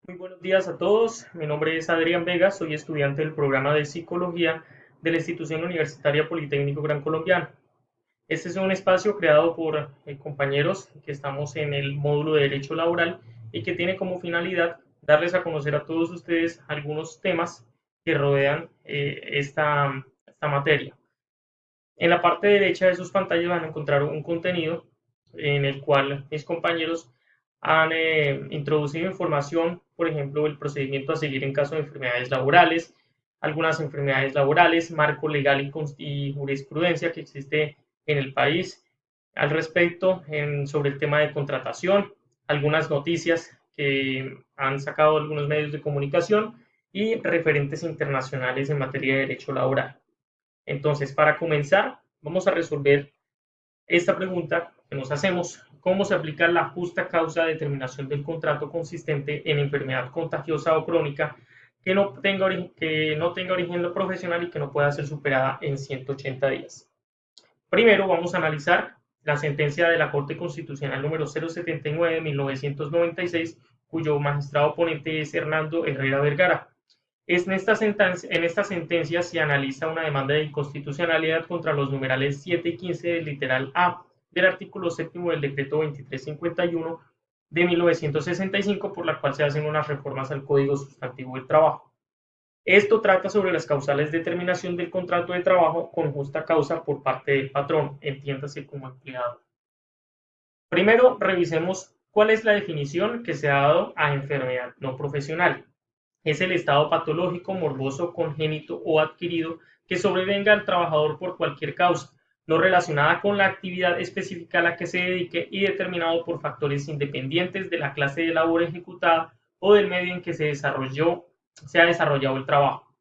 Muy buenos días a todos. Mi nombre es Adrián Vega, soy estudiante del programa de Psicología de la Institución Universitaria Politécnico Gran Colombiano. Este es un espacio creado por compañeros que estamos en el módulo de Derecho Laboral y que tiene como finalidad darles a conocer a todos ustedes algunos temas que rodean esta materia. En la parte derecha de sus pantallas van a encontrar un contenido en el cual mis compañeros han introducido información, por ejemplo, el procedimiento a seguir en caso de enfermedades laborales, algunas enfermedades laborales, marco legal y jurisprudencia que existe en el país al respecto sobre el tema de contratación, algunas noticias que han sacado algunos medios de comunicación y referentes internacionales en materia de derecho laboral. Entonces, para comenzar, vamos a resolver esta pregunta que nos hacemos: ¿cómo se aplica la justa causa de determinación del contrato consistente en enfermedad contagiosa o crónica que no tenga origen profesional y que no pueda ser superada en 180 días? Primero, vamos a analizar la sentencia de la Corte Constitucional número 079 de 1996, cuyo magistrado ponente es Hernando Herrera Vergara. En esta sentencia se analiza una demanda de inconstitucionalidad contra los numerales 7 y 15 del literal A del artículo séptimo del decreto 2351 de 1965, por la cual se hacen unas reformas al Código Sustantivo del Trabajo. Esto trata sobre las causales de terminación del contrato de trabajo con justa causa por parte del patrón, entiéndase como empleado. Primero, revisemos cuál es la definición que se ha dado a enfermedad no profesional. Es el estado patológico, morboso, congénito o adquirido que sobrevenga al trabajador por cualquier causa, no relacionada con la actividad específica a la que se dedique y determinado por factores independientes de la clase de labor ejecutada o del medio en que se ha desarrollado el trabajo.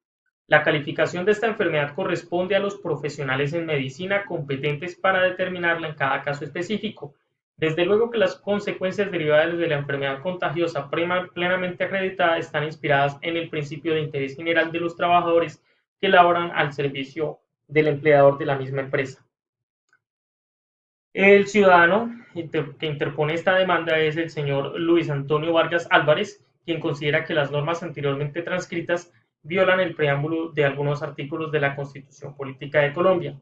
La calificación de esta enfermedad corresponde a los profesionales en medicina competentes para determinarla en cada caso específico. Desde luego que las consecuencias derivadas de la enfermedad contagiosa plenamente acreditada están inspiradas en el principio de interés general de los trabajadores que laboran al servicio del empleador de la misma empresa. El ciudadano que interpone esta demanda es el señor Luis Antonio Vargas Álvarez, quien considera que las normas anteriormente transcritas violan el preámbulo de algunos artículos de la Constitución Política de Colombia.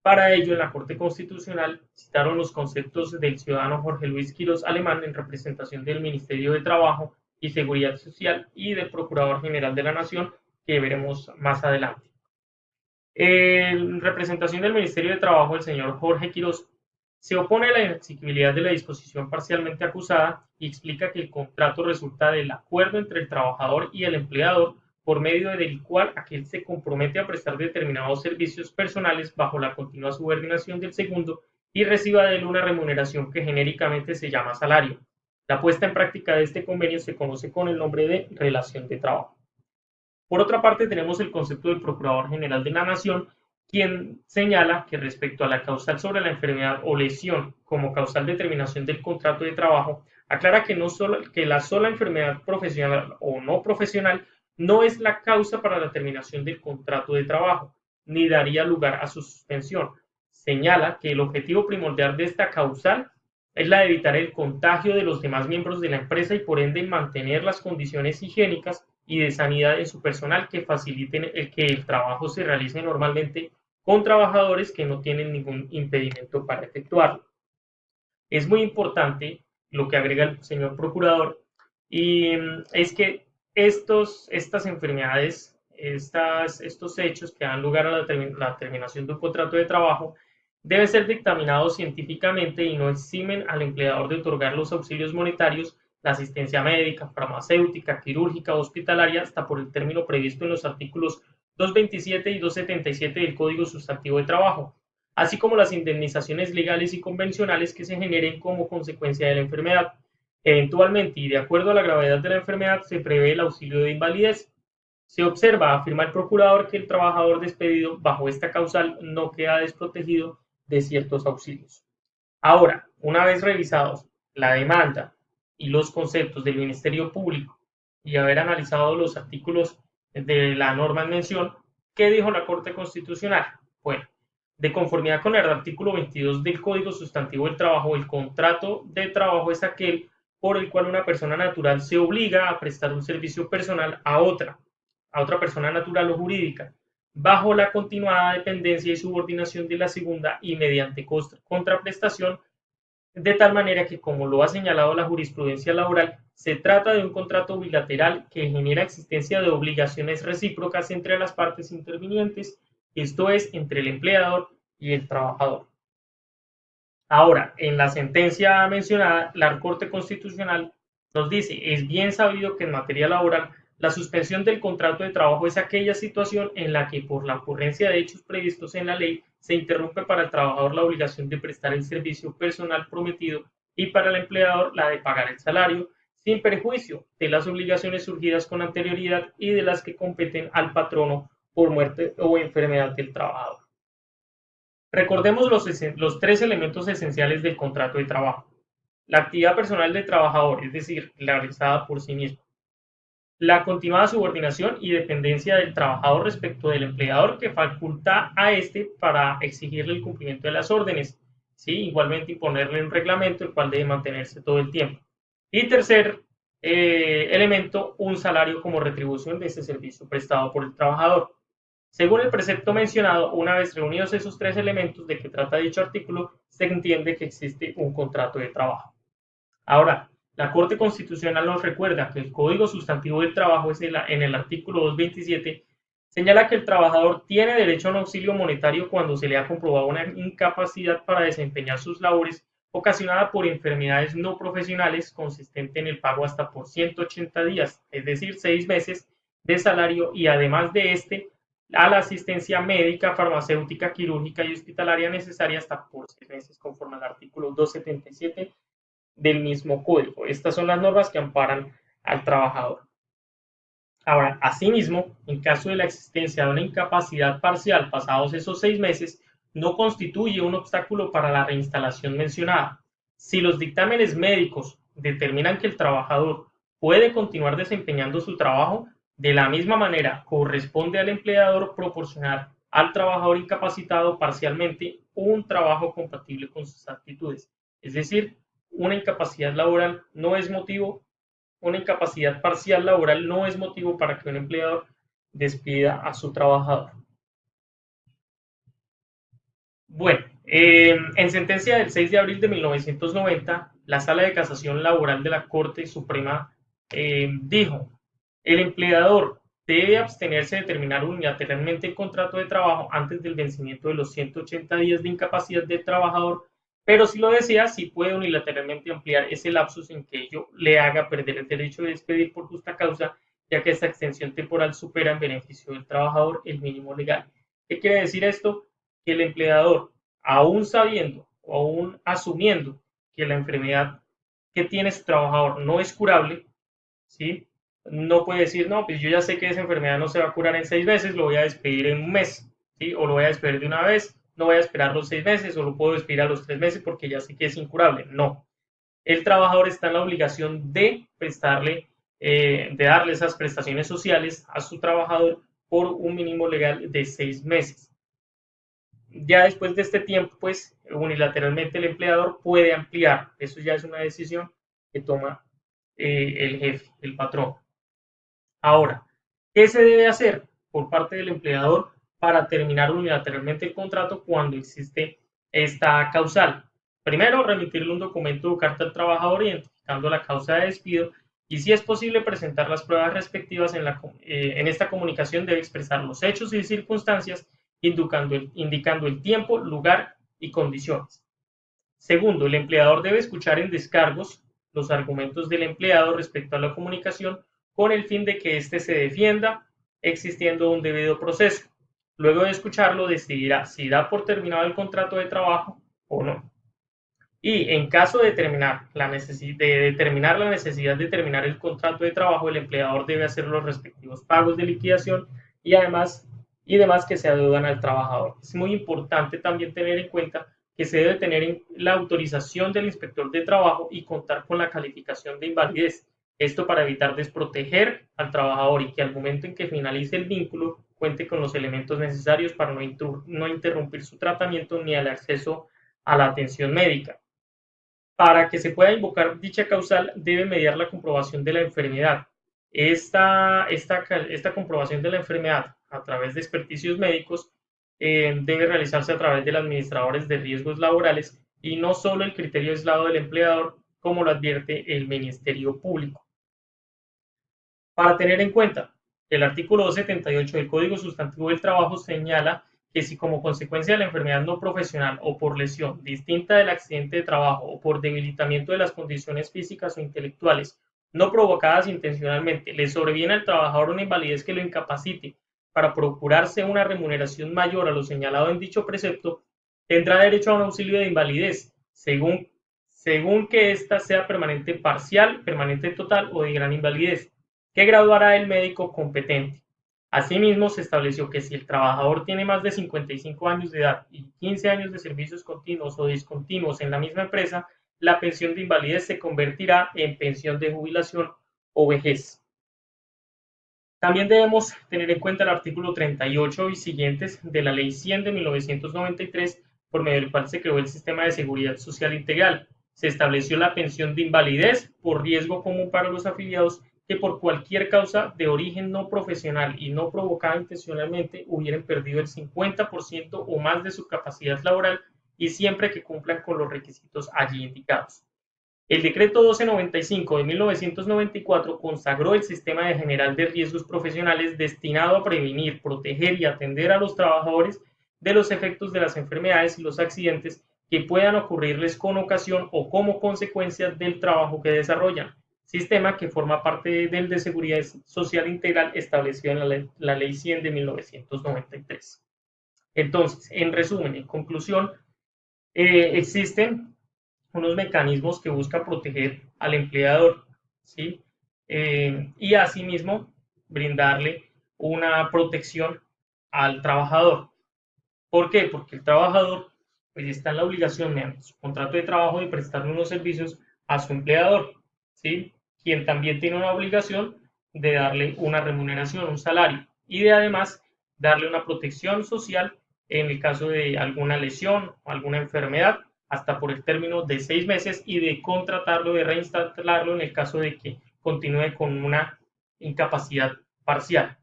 Para ello, en la Corte Constitucional citaron los conceptos del ciudadano Jorge Luis Quirós Alemán en representación del Ministerio de Trabajo y Seguridad Social y del Procurador General de la Nación, que veremos más adelante. En representación del Ministerio de Trabajo, el señor Jorge Quirós se opone a la exigibilidad de la disposición parcialmente acusada y explica que el contrato resulta del acuerdo entre el trabajador y el empleador, por medio del cual aquel se compromete a prestar determinados servicios personales bajo la continua subordinación del segundo y reciba de él una remuneración que genéricamente se llama salario. La puesta en práctica de este convenio se conoce con el nombre de relación de trabajo. Por otra parte, tenemos el concepto del Procurador General de la Nación, quien señala que respecto a la causal sobre la enfermedad o lesión como causal de terminación del contrato de trabajo, aclara que, que la sola enfermedad profesional o no profesional no es la causa para la terminación del contrato de trabajo, ni daría lugar a su suspensión. Señala que el objetivo primordial de esta causal es la de evitar el contagio de los demás miembros de la empresa y por ende mantener las condiciones higiénicas y de sanidad en su personal que faciliten que el trabajo se realice normalmente con trabajadores que no tienen ningún impedimento para efectuarlo. Es muy importante lo que agrega el señor procurador, y es que estas enfermedades, estos hechos que dan lugar a la terminación de un contrato de trabajo deben ser dictaminados científicamente y no eximen al empleador de otorgar los auxilios monetarios, la asistencia médica, farmacéutica, quirúrgica o hospitalaria hasta por el término previsto en los artículos 227 y 277 del Código Sustantivo del Trabajo, así como las indemnizaciones legales y convencionales que se generen como consecuencia de la enfermedad. Eventualmente, y de acuerdo a la gravedad de la enfermedad, se prevé el auxilio de invalidez. Se observa, afirma el procurador, que el trabajador despedido bajo esta causal no queda desprotegido de ciertos auxilios. Ahora, una vez revisados la demanda y los conceptos del Ministerio Público y haber analizado los artículos de la norma en mención, ¿qué dijo la Corte Constitucional? Bueno, de conformidad con el artículo 22 del Código Sustantivo del Trabajo, el contrato de trabajo es aquel por el cual una persona natural se obliga a prestar un servicio personal a otra persona natural o jurídica, bajo la continuada dependencia y subordinación de la segunda y mediante contraprestación, de tal manera que, como lo ha señalado la jurisprudencia laboral, se trata de un contrato bilateral que genera existencia de obligaciones recíprocas entre las partes intervinientes, esto es, entre el empleador y el trabajador. Ahora, en la sentencia mencionada, la Corte Constitucional nos dice, es bien sabido que en materia laboral, la suspensión del contrato de trabajo es aquella situación en la que por la ocurrencia de hechos previstos en la ley se interrumpe para el trabajador la obligación de prestar el servicio personal prometido y para el empleador la de pagar el salario, sin perjuicio de las obligaciones surgidas con anterioridad y de las que competen al patrono por muerte o enfermedad del trabajador. Recordemos los tres elementos esenciales del contrato de trabajo. La actividad personal del trabajador, es decir, realizada por sí mismo. La continuada subordinación y dependencia del trabajador respecto del empleador que faculta a éste para exigirle el cumplimiento de las órdenes. ¿Sí? Igualmente imponerle un reglamento el cual debe mantenerse todo el tiempo. Y tercer elemento, un salario como retribución de ese servicio prestado por el trabajador. Según el precepto mencionado, una vez reunidos esos tres elementos de que trata dicho artículo, se entiende que existe un contrato de trabajo. Ahora, la Corte Constitucional nos recuerda que el Código Sustantivo del Trabajo en el artículo 227 señala que el trabajador tiene derecho a un auxilio monetario cuando se le ha comprobado una incapacidad para desempeñar sus labores ocasionada por enfermedades no profesionales consistente en el pago hasta por 180 días, es decir, 6 meses de salario y además de este a la asistencia médica, farmacéutica, quirúrgica y hospitalaria necesaria hasta por 6 meses conforme al artículo 277 del mismo código. Estas son las normas que amparan al trabajador. Ahora, asimismo, en caso de la existencia de una incapacidad parcial pasados esos 6 meses, no constituye un obstáculo para la reinstalación mencionada. Si los dictámenes médicos determinan que el trabajador puede continuar desempeñando su trabajo, de la misma manera corresponde al empleador proporcionar al trabajador incapacitado parcialmente un trabajo compatible con sus actitudes. Es decir, una incapacidad laboral no es motivo, una incapacidad parcial laboral no es motivo para que un empleador despida a su trabajador. Bueno, en sentencia del 6 de abril de 1990, la Sala de Casación Laboral de la Corte Suprema dijo, el empleador debe abstenerse de terminar unilateralmente el contrato de trabajo antes del vencimiento de los 180 días de incapacidad del trabajador, pero si lo desea, sí puede unilateralmente ampliar ese lapsus en que ello le haga perder el derecho de despedir por justa causa, ya que esta extensión temporal supera en beneficio del trabajador el mínimo legal. ¿Qué quiere decir esto? Que el empleador, aún sabiendo o aún asumiendo que la enfermedad que tiene su trabajador no es curable, ¿sí? No puede decir, no, pues yo ya sé que esa enfermedad no se va a curar en 6 meses, lo voy a despedir en un mes, ¿sí? O lo voy a despedir de una vez, no voy a esperar los 6 meses, o lo puedo despedir a los 3 meses porque ya sé que es incurable. No. El trabajador está en la obligación de prestarle, de darle esas prestaciones sociales a su trabajador por un mínimo legal de 6 meses. Ya después de este tiempo, pues unilateralmente el empleador puede ampliar. Eso ya es una decisión que toma el jefe, el patrón. Ahora, ¿qué se debe hacer por parte del empleador para terminar unilateralmente el contrato cuando existe esta causal? Primero, remitirle un documento o carta al trabajador identificando la causa de despido y si es posible presentar las pruebas respectivas en esta comunicación debe expresar los hechos y circunstancias indicando el tiempo, lugar y condiciones. Segundo, el empleador debe escuchar en descargos los argumentos del empleado respecto a la comunicación con el fin de que éste se defienda existiendo un debido proceso. Luego de escucharlo, decidirá si da por terminado el contrato de trabajo o no. Y en caso de determinar la necesidad de terminar el contrato de trabajo, el empleador debe hacer los respectivos pagos de liquidación y además y demás que se adeudan al trabajador. Es muy importante también tener en cuenta que se debe tener la autorización del inspector de trabajo y contar con la calificación de invalidez. Esto para evitar desproteger al trabajador y que al momento en que finalice el vínculo cuente con los elementos necesarios para no interrumpir su tratamiento ni el acceso a la atención médica. Para que se pueda invocar dicha causal, debe mediar la comprobación de la enfermedad. Esta comprobación de la enfermedad a través de experticios médicos debe realizarse a través del administradores de riesgos laborales y no solo el criterio aislado del empleador, como lo advierte el Ministerio Público. Para tener en cuenta, el artículo 278 del Código Sustantivo del Trabajo señala que si como consecuencia de la enfermedad no profesional o por lesión distinta del accidente de trabajo o por debilitamiento de las condiciones físicas o intelectuales no provocadas intencionalmente le sobreviene al trabajador una invalidez que lo incapacite para procurarse una remuneración mayor a lo señalado en dicho precepto, tendrá derecho a un auxilio de invalidez, según que ésta sea permanente parcial, permanente total o de gran invalidez, que graduará el médico competente. Asimismo, se estableció que si el trabajador tiene más de 55 años de edad y 15 años de servicios continuos o discontinuos en la misma empresa, la pensión de invalidez se convertirá en pensión de jubilación o vejez. También debemos tener en cuenta el artículo 38 y siguientes de la Ley 100 de 1993, por medio del cual se creó el Sistema de Seguridad Social Integral. Se estableció la pensión de invalidez por riesgo común para los afiliados que por cualquier causa de origen no profesional y no provocada intencionalmente hubieran perdido el 50% o más de su capacidad laboral y siempre que cumplan con los requisitos allí indicados. El decreto 1295 de 1994 consagró el Sistema General de Riesgos Profesionales destinado a prevenir, proteger y atender a los trabajadores de los efectos de las enfermedades y los accidentes que puedan ocurrirles con ocasión o como consecuencia del trabajo que desarrollan, sistema que forma parte del de Seguridad Social Integral establecido en la Ley 100 de 1993. Entonces, en resumen, en conclusión, existen unos mecanismos que buscan proteger al empleador, ¿sí? Y asimismo brindarle una protección al trabajador. ¿Por qué? Porque el trabajador pues, está en la obligación, mediante su contrato de trabajo, de prestarle unos servicios a su empleador, ¿sí? Quien también tiene una obligación de darle una remuneración, un salario, y de además darle una protección social en el caso de alguna lesión o alguna enfermedad, hasta por el término de 6 meses, y de contratarlo, de reinstalarlo en el caso de que continúe con una incapacidad parcial,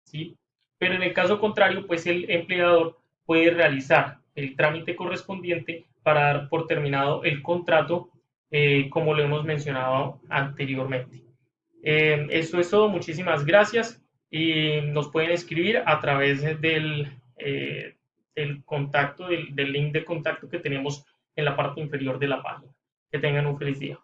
¿sí? Pero en el caso contrario, pues el empleador puede realizar el trámite correspondiente para dar por terminado el contrato, como lo hemos mencionado anteriormente. Eso es todo, muchísimas gracias y nos pueden escribir a través del contacto, del link de contacto que tenemos en la parte inferior de la página. Que tengan un feliz día.